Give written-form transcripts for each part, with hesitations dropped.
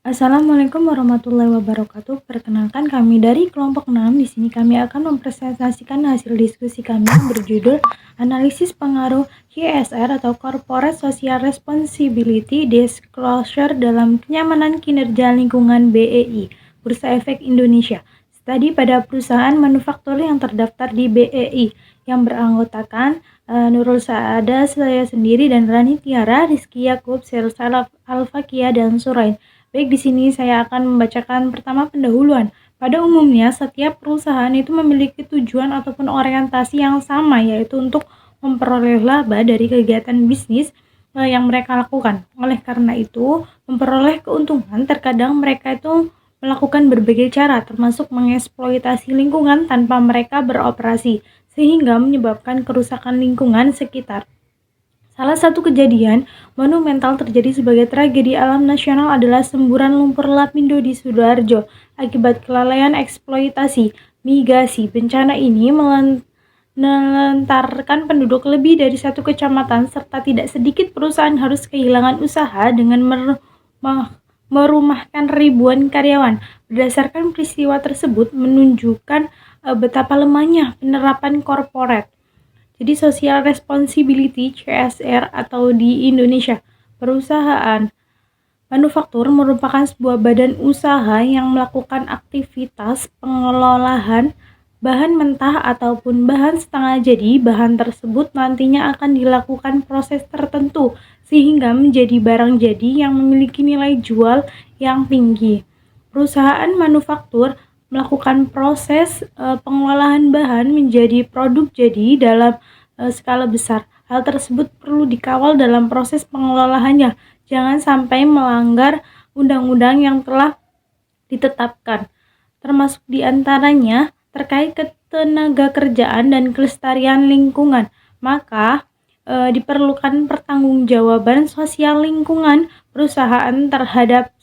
Assalamualaikum warahmatullahi wabarakatuh. Perkenalkan kami dari kelompok 6. Di sini kami akan mempresentasikan hasil diskusi kami yang berjudul Analisis Pengaruh CSR atau Corporate Social Responsibility Disclosure dalam Kenyamanan Kinerja Lingkungan BEI, Bursa Efek Indonesia. Studi pada perusahaan manufaktur yang terdaftar di BEI yang beranggotakan Nurul Saada, saya sendiri, dan Rani Tiara, Rizky Yakub, Selsa Alfakia, dan Surain. Baik, di sini saya akan membacakan pertama pendahuluan. Pada umumnya, setiap perusahaan itu memiliki tujuan ataupun orientasi yang sama, yaitu untuk memperoleh laba dari kegiatan bisnis yang mereka lakukan. Oleh karena itu, memperoleh keuntungan terkadang mereka itu melakukan berbagai cara, termasuk mengeksploitasi lingkungan tanpa mereka beroperasi, sehingga menyebabkan kerusakan lingkungan sekitar. Salah satu kejadian monumental terjadi sebagai tragedi alam nasional adalah semburan lumpur lapindo di Sidoarjo akibat kelalaian eksploitasi mitigasi. Bencana ini melentarkan penduduk lebih dari satu kecamatan serta tidak sedikit perusahaan harus kehilangan usaha dengan merumahkan ribuan karyawan. Berdasarkan peristiwa tersebut menunjukkan betapa lemahnya penerapan korporat. Jadi social responsibility CSR atau di Indonesia, perusahaan manufaktur merupakan sebuah badan usaha yang melakukan aktivitas pengelolaan bahan mentah ataupun bahan setengah jadi. Bahan tersebut nantinya akan dilakukan proses tertentu sehingga menjadi barang jadi yang memiliki nilai jual yang tinggi. Perusahaan manufaktur melakukan proses pengolahan bahan menjadi produk jadi dalam skala besar. Hal tersebut perlu dikawal dalam proses pengelolaannya. Jangan sampai melanggar undang-undang yang telah ditetapkan, termasuk diantaranya terkait ketenaga kerjaan dan kelestarian lingkungan. Maka diperlukan pertanggungjawaban sosial lingkungan perusahaan terhadap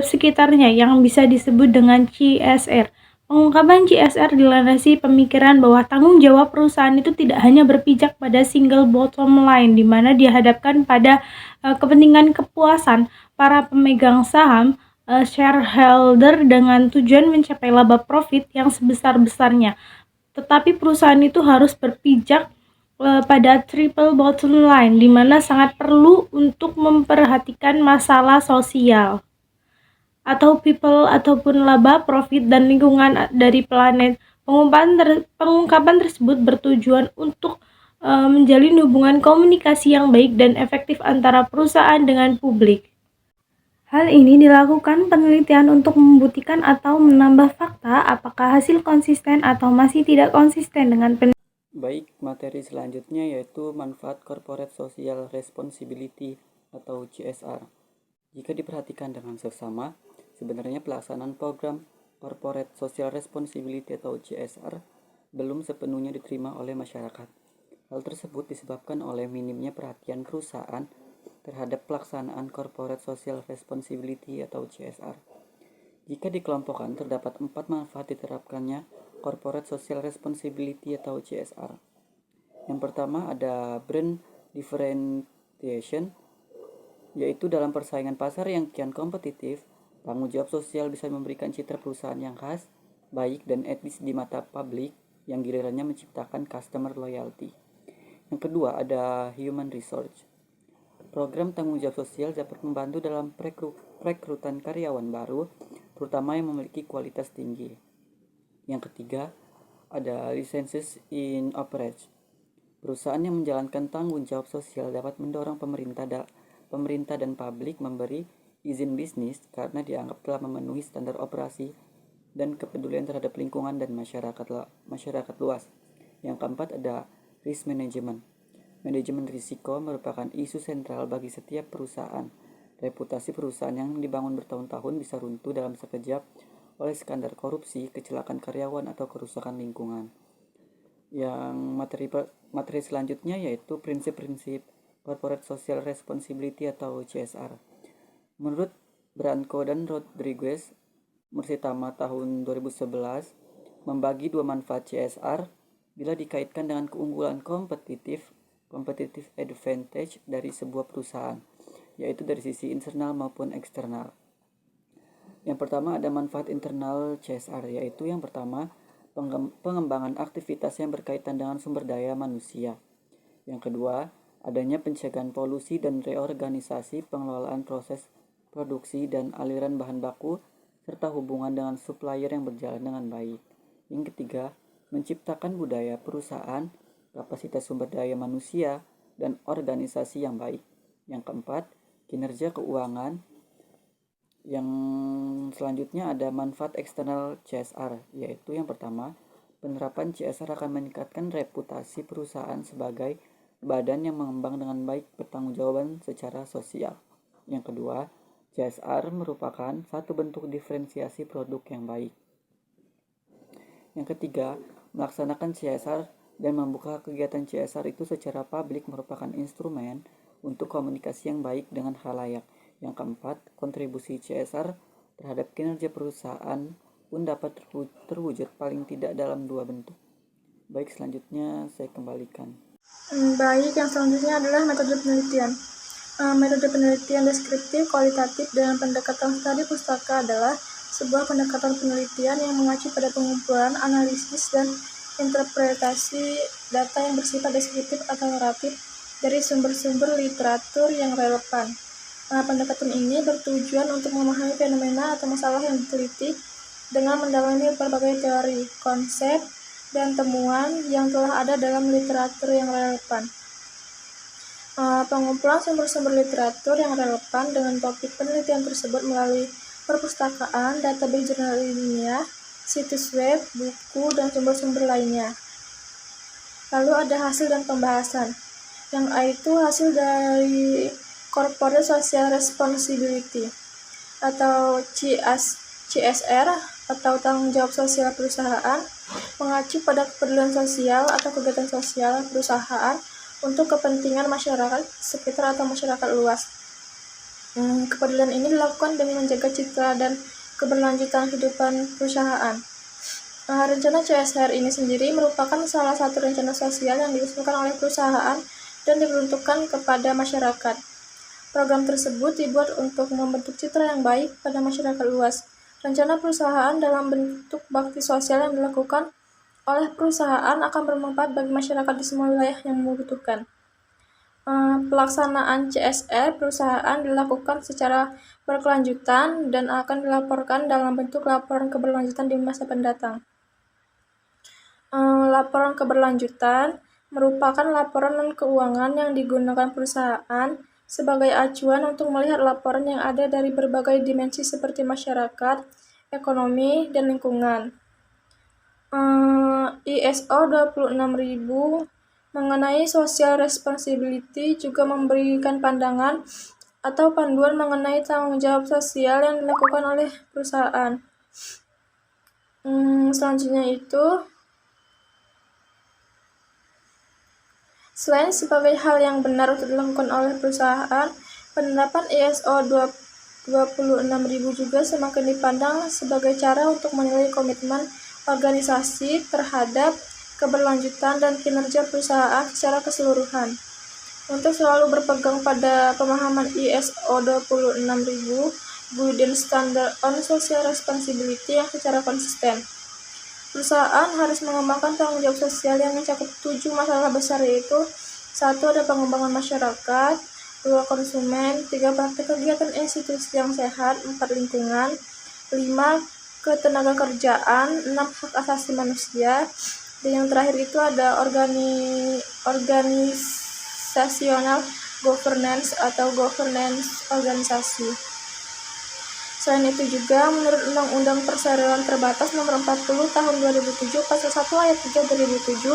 sekitarnya yang bisa disebut dengan CSR. Pengungkapan CSR dilandasi pemikiran bahwa tanggung jawab perusahaan itu tidak hanya berpijak pada single bottom line, di mana dihadapkan pada kepentingan kepuasan para pemegang saham, shareholder, dengan tujuan mencapai laba profit yang sebesar-besarnya. Tetapi perusahaan itu harus berpijak pada triple bottom line, di mana sangat perlu untuk memperhatikan masalah sosial atau people ataupun laba, profit, dan lingkungan dari planet. Pengungkapan tersebut bertujuan untuk menjalin hubungan komunikasi yang baik dan efektif antara perusahaan dengan publik. Hal ini dilakukan penelitian untuk membuktikan atau menambah fakta apakah hasil konsisten atau masih tidak konsisten dengan Baik, materi selanjutnya yaitu manfaat Corporate Social Responsibility atau CSR. Jika diperhatikan dengan seksama, sebenarnya pelaksanaan program Corporate Social Responsibility atau CSR belum sepenuhnya diterima oleh masyarakat. Hal tersebut disebabkan oleh minimnya perhatian perusahaan terhadap pelaksanaan Corporate Social Responsibility atau CSR. Jika dikelompokkan, terdapat 4 manfaat diterapkannya Corporate Social Responsibility atau CSR. Yang pertama ada brand differentiation, yaitu dalam persaingan pasar yang kian kompetitif, tanggung jawab sosial bisa memberikan citra perusahaan yang khas, baik, dan etis di mata publik yang gilirannya menciptakan customer loyalty. Yang kedua ada human resource. Program tanggung jawab sosial dapat membantu dalam perekrutan karyawan baru, terutama yang memiliki kualitas tinggi. Yang ketiga ada licenses in operation. Perusahaan yang menjalankan tanggung jawab sosial dapat mendorong pemerintah dan publik memberi izin bisnis karena dianggap telah memenuhi standar operasi dan kepedulian terhadap lingkungan dan masyarakat luas. Yang keempat ada risk management. Manajemen risiko merupakan isu sentral bagi setiap perusahaan. Reputasi perusahaan yang dibangun bertahun-tahun bisa runtuh dalam sekejap oleh skandal korupsi, kecelakaan karyawan, atau kerusakan lingkungan. Yang materi selanjutnya yaitu prinsip-prinsip Corporate Social Responsibility atau CSR. Menurut Branco dan Rodriguez, Mursitama tahun 2011, membagi dua manfaat CSR bila dikaitkan dengan keunggulan competitive advantage dari sebuah perusahaan. yaitu dari sisi internal maupun eksternal. Yang pertama ada manfaat internal CSR, yaitu yang pertama pengembangan aktivitas yang berkaitan dengan sumber daya manusia. Yang kedua, adanya pencegahan polusi dan reorganisasi pengelolaan proses produksi dan aliran bahan baku serta hubungan dengan supplier yang berjalan dengan baik. Yang ketiga, menciptakan budaya perusahaan, kapasitas sumber daya manusia, dan organisasi yang baik. Yang keempat, kinerja keuangan. Yang selanjutnya ada manfaat eksternal CSR, yaitu yang pertama, penerapan CSR akan meningkatkan reputasi perusahaan sebagai badan yang mengembang dengan baik bertanggungjawaban secara sosial. Yang kedua, CSR merupakan satu bentuk diferensiasi produk yang baik. Yang ketiga, melaksanakan CSR dan membuka kegiatan CSR itu secara publik merupakan instrumen untuk komunikasi yang baik dengan khalayak. Yang keempat, kontribusi CSR terhadap kinerja perusahaan pun dapat terwujud paling tidak dalam dua bentuk. Baik, selanjutnya saya kembalikan. Baik, yang selanjutnya adalah metode penelitian. Metode penelitian deskriptif, kualitatif, dan pendekatan studi pustaka adalah sebuah pendekatan penelitian yang mengacu pada pengumpulan, analisis, dan interpretasi data yang bersifat deskriptif atau naratif dari sumber-sumber literatur yang relevan. Pendekatan ini bertujuan untuk memahami fenomena atau masalah yang diteliti dengan mendalami berbagai teori, konsep, dan temuan yang telah ada dalam literatur yang relevan. Pengumpulan sumber-sumber literatur yang relevan dengan topik penelitian tersebut melalui perpustakaan, database jurnal ilmiah, situs web, buku, dan sumber-sumber lainnya. Lalu ada hasil dan pembahasan, yang itu hasil dari Corporate Social Responsibility atau CSR atau tanggung jawab sosial perusahaan, mengacu pada kepedulian sosial atau kegiatan sosial perusahaan untuk kepentingan masyarakat sekitar atau masyarakat luas. Kepedulian ini dilakukan demi menjaga citra dan keberlanjutan kehidupan perusahaan. Rencana CSR ini sendiri merupakan salah satu rencana sosial yang diusulkan oleh perusahaan dan diperuntukkan kepada masyarakat. Program tersebut dibuat untuk membentuk citra yang baik pada masyarakat luas. Rencana perusahaan dalam bentuk bakti sosial yang dilakukan oleh perusahaan akan bermanfaat bagi masyarakat di semua wilayah yang membutuhkan. Pelaksanaan CSR perusahaan dilakukan secara berkelanjutan dan akan dilaporkan dalam bentuk laporan keberlanjutan di masa mendatang. Laporan keberlanjutan merupakan laporan keuangan yang digunakan perusahaan sebagai acuan untuk melihat laporan yang ada dari berbagai dimensi seperti masyarakat, ekonomi, dan lingkungan. ISO 26000 mengenai social responsibility juga memberikan pandangan atau panduan mengenai tanggung jawab sosial yang dilakukan oleh perusahaan. Selanjutnya itu, selain sebagai hal yang benar untuk dilakukan oleh perusahaan, penerapan ISO 26000 juga semakin dipandang sebagai cara untuk menilai komitmen organisasi terhadap keberlanjutan dan kinerja perusahaan secara keseluruhan. Untuk selalu berpegang pada pemahaman ISO 26000, Guidance Standard on Social Responsibility yang secara konsisten. Perusahaan harus mengembangkan tanggung jawab sosial yang mencakup 7 masalah besar, yaitu 1. Ada pengembangan masyarakat, 2. Konsumen, 3. Praktik kegiatan institusi yang sehat, 4. Lingkungan, 5. Ketenaga kerjaan, 6. Hak asasi manusia, dan yang terakhir itu ada organisasional governance atau governance organisasi. Selain itu juga, menurut Undang-Undang Perseroan Terbatas Nomor 40 Tahun 2007 Pasal 1 Ayat 3 2007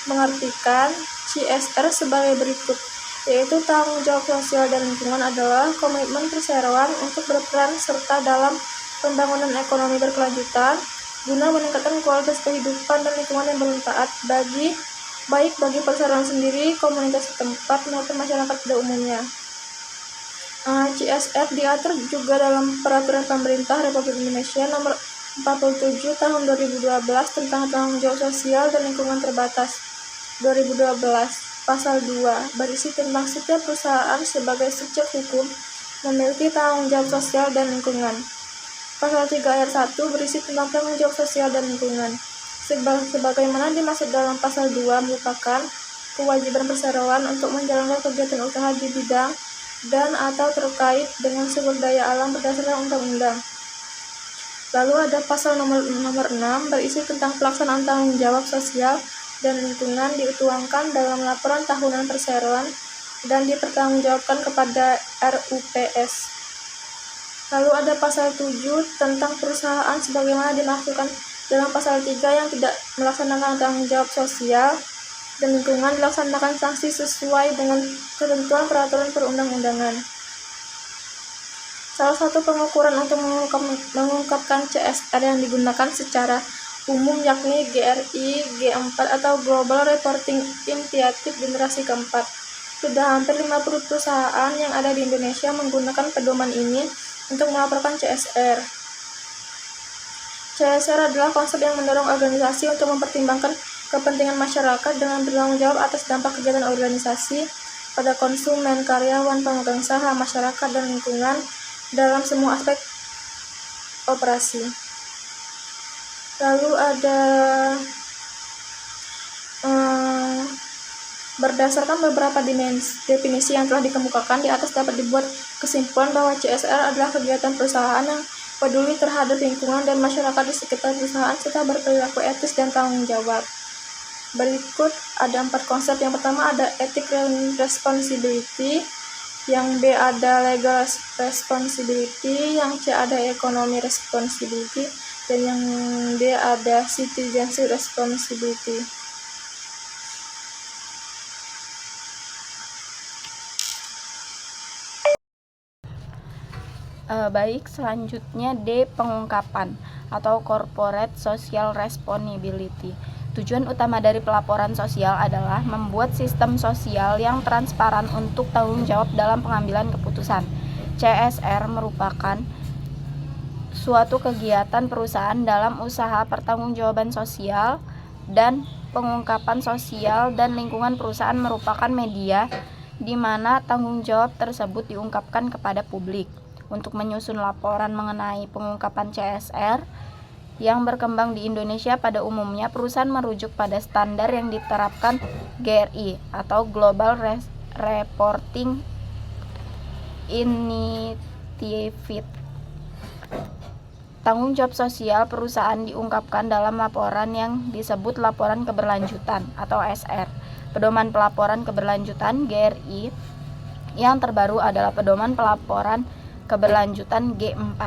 mengartikan CSR sebagai berikut, yaitu tanggung jawab sosial dan lingkungan adalah komitmen perseroan untuk berperan serta dalam pembangunan ekonomi berkelanjutan guna meningkatkan kualitas kehidupan dan lingkungan yang bermanfaat baik bagi perseroan sendiri, komunitas setempat, maupun masyarakat pada umumnya. CSR diatur juga dalam Peraturan Pemerintah Republik Indonesia Nomor 47 Tahun 2012 tentang tanggung jawab sosial dan lingkungan terbatas 2012. Pasal 2 berisi tentang setiap perusahaan sebagai subjek hukum memiliki tanggung jawab sosial dan lingkungan. Pasal 3 ayat 1 berisi tentang tanggung jawab sosial dan lingkungan. Sebagaimana dimaksud dalam pasal 2 merupakan kewajiban perseroan untuk menjalankan kegiatan usaha di bidang dan atau terkait dengan sumber daya alam berdasarkan undang-undang. Lalu ada pasal nomor 6 berisi tentang pelaksanaan tanggung jawab sosial dan lingkungan dituangkan dalam laporan tahunan perseroan dan dipertanggungjawabkan kepada RUPS. Lalu ada pasal 7 tentang perusahaan sebagaimana dimaksudkan dalam pasal 3 yang tidak melaksanakan tanggung jawab sosial dan lingkungan dilaksanakan sanksi sesuai dengan ketentuan peraturan perundang-undangan. Salah satu pengukuran untuk mengungkapkan CSR yang digunakan secara umum yakni GRI G4 atau Global Reporting Initiative generasi keempat. Sudah hampir 50 perusahaan yang ada di Indonesia menggunakan pedoman ini untuk melaporkan CSR. CSR adalah konsep yang mendorong organisasi untuk mempertimbangkan kepentingan masyarakat dengan bertanggung jawab atas dampak kegiatan organisasi pada konsumen, karyawan, pemegang saham, masyarakat, dan lingkungan dalam semua aspek operasi. Lalu ada berdasarkan beberapa definisi yang telah dikemukakan di atas dapat dibuat kesimpulan bahwa CSR adalah kegiatan perusahaan yang peduli terhadap lingkungan dan masyarakat di sekitar perusahaan serta berperilaku etis dan tanggung jawab. Berikut ada 4 konsep. Yang pertama ada ethical responsibility, yang B ada legal responsibility, yang C ada economic responsibility, dan yang D ada citizenship responsibility. Baik, selanjutnya D, pengungkapan atau corporate social responsibility. Tujuan utama dari pelaporan sosial adalah membuat sistem sosial yang transparan untuk tanggung jawab dalam pengambilan keputusan. CSR merupakan suatu kegiatan perusahaan dalam usaha pertanggungjawaban sosial, dan pengungkapan sosial dan lingkungan perusahaan merupakan media di mana tanggung jawab tersebut diungkapkan kepada publik. Untuk menyusun laporan mengenai pengungkapan CSR yang berkembang di Indonesia, pada umumnya perusahaan merujuk pada standar yang diterapkan GRI atau Global Reporting Initiative. Tanggung jawab sosial perusahaan diungkapkan dalam laporan yang disebut laporan keberlanjutan atau SR. Pedoman pelaporan keberlanjutan GRI yang terbaru adalah pedoman pelaporan keberlanjutan G4.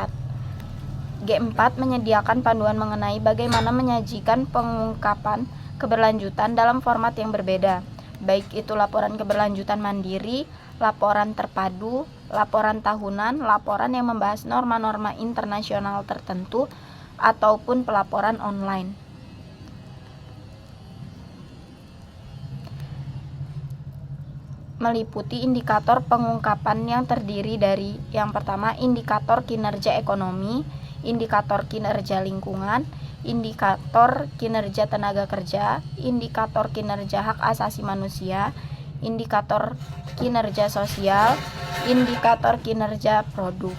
G4 menyediakan panduan mengenai bagaimana menyajikan pengungkapan keberlanjutan dalam format yang berbeda, baik itu laporan keberlanjutan mandiri, laporan terpadu, laporan tahunan, laporan yang membahas norma-norma internasional tertentu, ataupun pelaporan online. Meliputi indikator pengungkapan yang terdiri dari yang pertama indikator kinerja ekonomi, indikator kinerja lingkungan, indikator kinerja tenaga kerja, indikator kinerja hak asasi manusia, indikator kinerja sosial, indikator kinerja produk.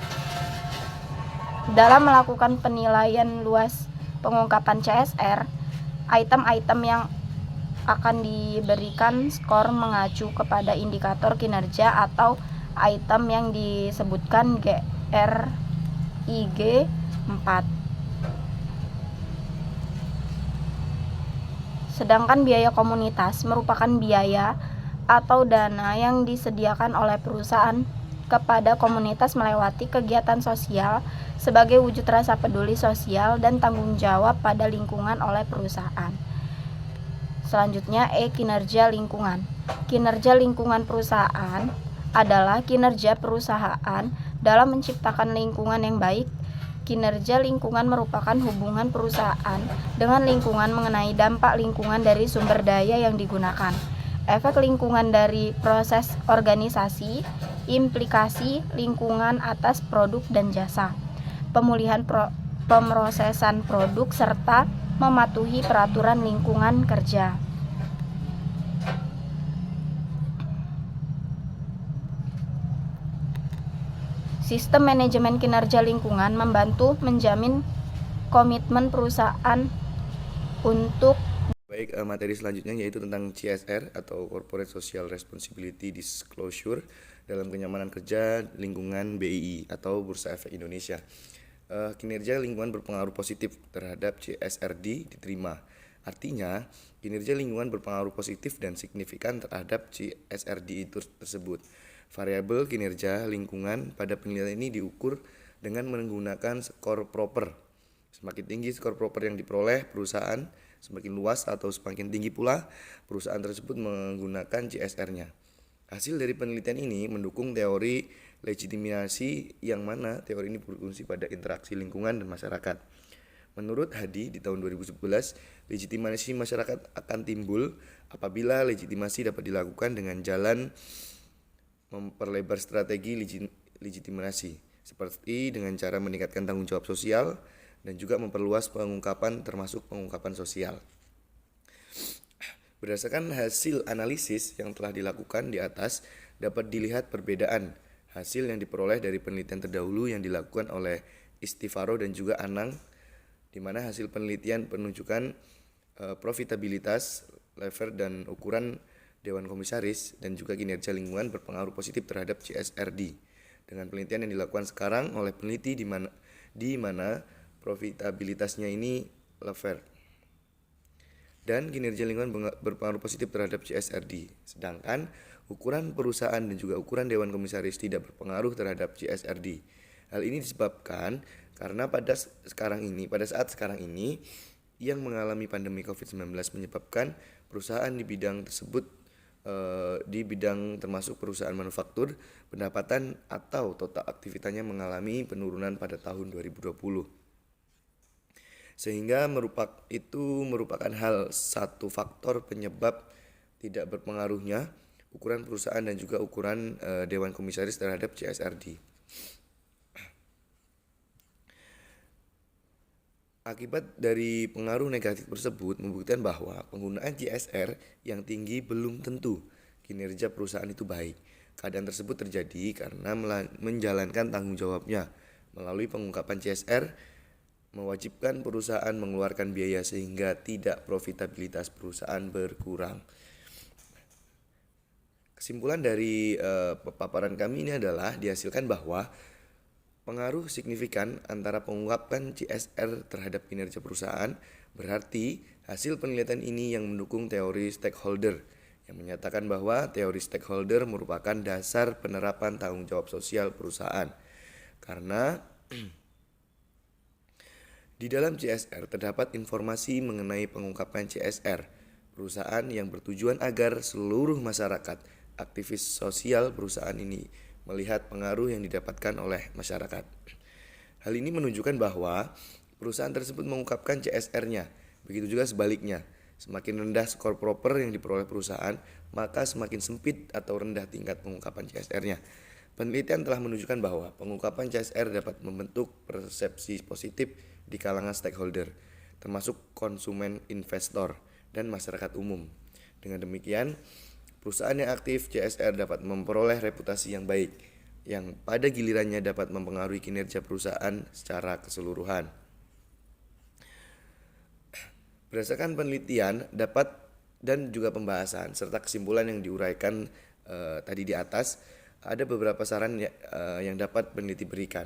Dalam melakukan penilaian luas pengungkapan CSR, item-item yang akan diberikan skor mengacu kepada indikator kinerja atau item yang disebutkan GRIG 4. Sedangkan biaya komunitas merupakan biaya atau dana yang disediakan oleh perusahaan kepada komunitas melewati kegiatan sosial sebagai wujud rasa peduli sosial dan tanggung jawab pada lingkungan oleh perusahaan. Selanjutnya kinerja lingkungan. Kinerja lingkungan perusahaan adalah kinerja perusahaan dalam menciptakan lingkungan yang baik. Kinerja lingkungan merupakan hubungan perusahaan dengan lingkungan mengenai dampak lingkungan dari sumber daya yang digunakan, efek lingkungan dari proses organisasi, implikasi lingkungan atas produk dan jasa, pemulihan pemrosesan produk, serta mematuhi peraturan lingkungan kerja. Sistem manajemen kinerja lingkungan membantu menjamin komitmen perusahaan untuk Baik, materi selanjutnya yaitu tentang CSR atau Corporate Social Responsibility Disclosure dalam kenyamanan kerja lingkungan BII atau Bursa Efek Indonesia. Kinerja lingkungan berpengaruh positif terhadap CSRD diterima. Artinya, kinerja lingkungan berpengaruh positif dan signifikan terhadap CSRD itu tersebut. Variabel kinerja lingkungan pada penilaian ini diukur dengan menggunakan skor proper. Semakin tinggi skor proper yang diperoleh perusahaan, semakin luas atau semakin tinggi pula perusahaan tersebut menggunakan CSR-nya. Hasil dari penelitian ini mendukung teori legitimasi yang mana teori ini berfungsi pada interaksi lingkungan dan masyarakat. Menurut Hadi di tahun 2011, legitimasi masyarakat akan timbul apabila legitimasi dapat dilakukan dengan jalan memperlebar strategi legitimasi, seperti dengan cara meningkatkan tanggung jawab sosial dan juga memperluas pengungkapan termasuk pengungkapan sosial. Berdasarkan hasil analisis yang telah dilakukan di atas, dapat dilihat perbedaan hasil yang diperoleh dari penelitian terdahulu yang dilakukan oleh Istifaro dan juga Anang, di mana hasil penelitian menunjukkan profitabilitas, lever dan ukuran Dewan Komisaris dan juga kinerja lingkungan berpengaruh positif terhadap CSRD. Dengan penelitian yang dilakukan sekarang oleh peneliti di mana profitabilitasnya ini lever dan kinerja lingkungan berpengaruh positif terhadap CSRD, sedangkan ukuran perusahaan dan juga ukuran Dewan Komisaris tidak berpengaruh terhadap CSRD. Hal ini disebabkan karena pada saat sekarang ini yang mengalami pandemi COVID-19 menyebabkan perusahaan di bidang tersebut di bidang termasuk perusahaan manufaktur, pendapatan atau total aktivitasnya mengalami penurunan pada tahun 2020. Sehingga merupakan satu faktor penyebab tidak berpengaruhnya ukuran perusahaan dan juga ukuran Dewan Komisaris terhadap CSRD. Akibat dari pengaruh negatif tersebut membuktikan bahwa penggunaan CSR yang tinggi belum tentu kinerja perusahaan itu baik. Keadaan tersebut terjadi karena menjalankan tanggung jawabnya melalui pengungkapan CSR mewajibkan perusahaan mengeluarkan biaya sehingga tidak profitabilitas perusahaan berkurang. Kesimpulan dari paparan kami ini adalah dihasilkan bahwa pengaruh signifikan antara pengungkapan CSR terhadap kinerja perusahaan berarti hasil penelitian ini yang mendukung teori stakeholder yang menyatakan bahwa teori stakeholder merupakan dasar penerapan tanggung jawab sosial perusahaan. Karena di dalam CSR terdapat informasi mengenai pengungkapan CSR perusahaan yang bertujuan agar seluruh masyarakat, aktivis sosial perusahaan ini melihat pengaruh yang didapatkan oleh masyarakat. Hal ini menunjukkan bahwa perusahaan tersebut mengungkapkan CSR-nya. Begitu juga sebaliknya, semakin rendah skor proper yang diperoleh perusahaan, maka semakin sempit atau rendah tingkat pengungkapan CSR-nya. Penelitian telah menunjukkan bahwa pengungkapan CSR dapat membentuk persepsi positif di kalangan stakeholder, termasuk konsumen, investor, dan masyarakat umum. Dengan demikian, perusahaan yang aktif CSR dapat memperoleh reputasi yang baik, yang pada gilirannya dapat mempengaruhi kinerja perusahaan secara keseluruhan. Berdasarkan penelitian dan juga pembahasan serta kesimpulan yang diuraikan tadi di atas, ada beberapa saran yang dapat peneliti berikan,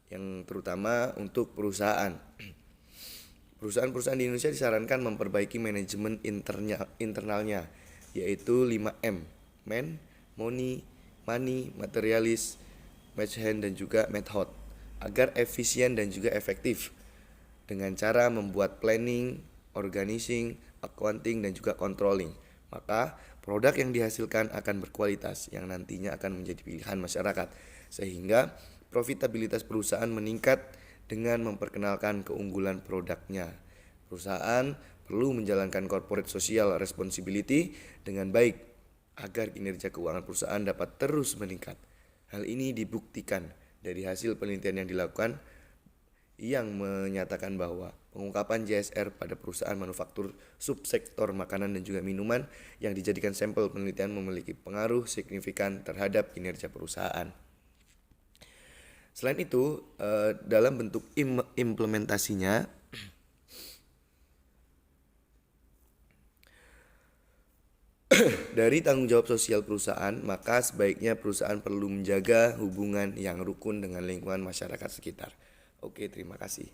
yang terutama untuk perusahaan. Perusahaan-perusahaan di Indonesia disarankan memperbaiki manajemen internalnya, yaitu 5M, Man, Money, Materialis, Match Hand, dan juga Method, agar efisien dan juga efektif dengan cara membuat planning, organizing, accounting, dan juga controlling. Maka produk yang dihasilkan akan berkualitas yang nantinya akan menjadi pilihan masyarakat, sehingga profitabilitas perusahaan meningkat dengan memperkenalkan keunggulan produknya. Perusahaan perlu menjalankan corporate social responsibility dengan baik agar kinerja keuangan perusahaan dapat terus meningkat. Hal ini dibuktikan dari hasil penelitian yang dilakukan yang menyatakan bahwa pengungkapan CSR pada perusahaan manufaktur subsektor makanan dan juga minuman yang dijadikan sampel penelitian memiliki pengaruh signifikan terhadap kinerja perusahaan. Selain itu, dalam bentuk implementasinya, dari tanggung jawab sosial perusahaan, maka sebaiknya perusahaan perlu menjaga hubungan yang rukun dengan lingkungan masyarakat sekitar. Oke, terima kasih.